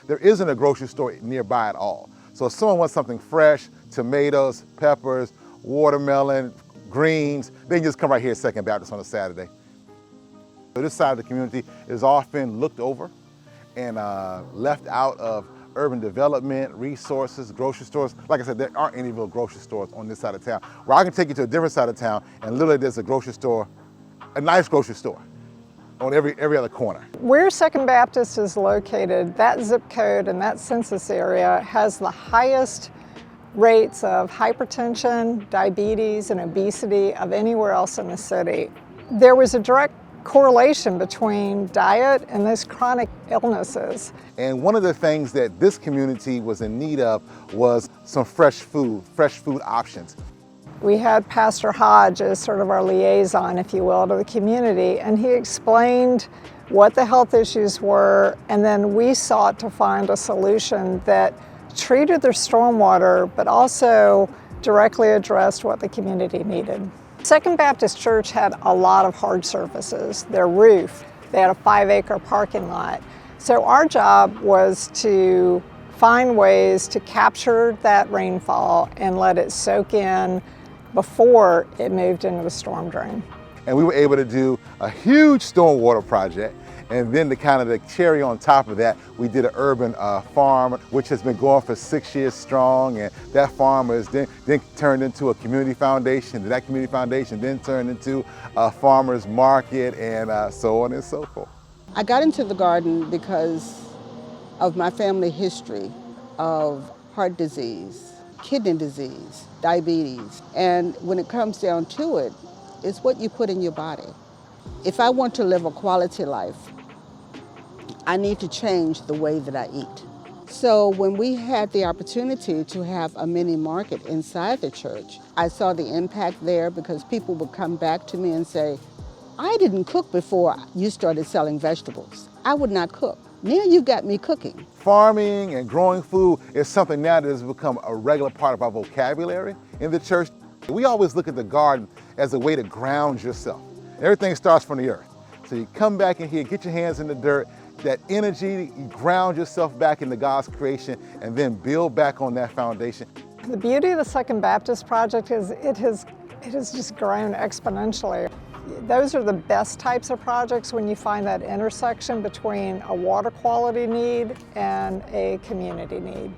there isn't a grocery store nearby at all. So if someone wants something fresh, tomatoes, peppers, watermelon, greens, they can just come right here at Second Baptist on a Saturday. So this side of the community is often looked over and left out of urban development, resources, grocery stores. Like I said, there aren't any real grocery stores on this side of town. Where I can take you to a different side of town and literally there's a grocery store, a nice grocery store on every other corner. Where Second Baptist is located, that zip code and that census area has the highest rates of hypertension, diabetes, and obesity of anywhere else in the city. There was a direct correlation between diet and those chronic illnesses. And one of the things that this community was in need of was some fresh food options. We had Pastor Hodge as sort of our liaison, if you will, to the community, and he explained what the health issues were, and then we sought to find a solution that treated their stormwater, but also directly addressed what the community needed. Second Baptist Church had a lot of hard surfaces. Their roof, they had a 5-acre parking lot. So our job was to find ways to capture that rainfall and let it soak in before it moved into the storm drain. And we were able to do a huge stormwater project. And then the cherry on top of that, we did an urban farm, which has been going for 6 years strong. And that farm is then turned into a community foundation. And that community foundation then turned into a farmer's market and so on and so forth. I got into the garden because of my family history of heart disease, kidney disease, diabetes. And when it comes down to it, it's what you put in your body. If I want to live a quality life, I need to change the way that I eat. So when we had the opportunity to have a mini market inside the church, I saw the impact there because people would come back to me and say, I didn't cook before you started selling vegetables. I would not cook. Now you got me cooking. Farming and growing food is something now that has become a regular part of our vocabulary in the church. We always look at the garden as a way to ground yourself. Everything starts from the earth. So you come back in here, get your hands in the dirt, that energy, you ground yourself back into God's creation and then build back on that foundation. The beauty of the Second Baptist Project is it has just grown exponentially. Those are the best types of projects when you find that intersection between a water quality need and a community need.